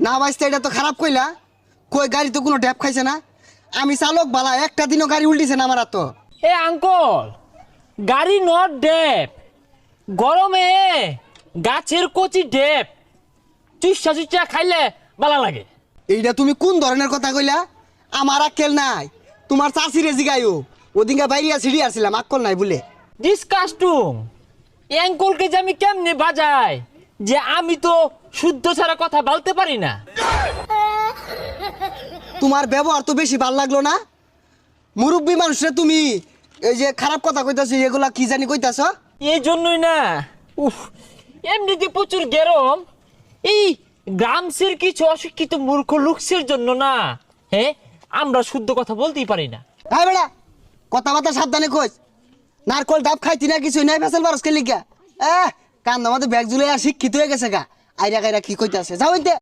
না বাইস্তা এটা তো খারাপ কইলা। কই গাড়ি তো কোনো ড্যাপ খাইছে না। আমি চালক বালা, একটা দিনও গাড়ি উল্টিছে না আমার আর তো। এ আঙ্কল, গাড়ি নট ডেপ, গরমে গাছের কচি ডেপ চুষা চুষা খাইলে ভালো লাগে। এইটা তুমি কোন ধরনের কথা কইলা? আমার আক্কেল নাই, তোমার চাষিরে জিগাইও। ওদিনকে বাইরিয়া ছিড়ি আসছিলাম, আক্কল নাই বলে। ডিসকাস্টুম, অ্যাঙ্কলকে যে আমি কেমনে বাজাই যে আমি তো শুদ্ধ ছাড়া কথা বলতে পারি না। তোমার ব্যবহার তো বেশি ভাল লাগলো না। মুরব্বী মানুষে তুমি এই যে খারাপ কথা কইতাছো, এগুলা কি জানি কইতাছ? এই জন্যই না, উফ, এমনিতে প্রচুর গরম। এই গ্রামসের কিছু অশিক্ষিত মূর্খ লোকসের জন্য না, হ্যাঁ, আমরা শুদ্ধ কথা বলতেই পারি না। হ্যাঁ বেড়া, কথাবার্তা সাবধানে কইস। নারকল ডাব খাইতি না, কিছু নাই ফেসাল বারস কে লিখা। কান্দ আমাদের ব্যাগ জুলে শিক্ষিত হয়ে গেছে গা। আইরা গাইরা কি কইতাছে, যাও ইনতে।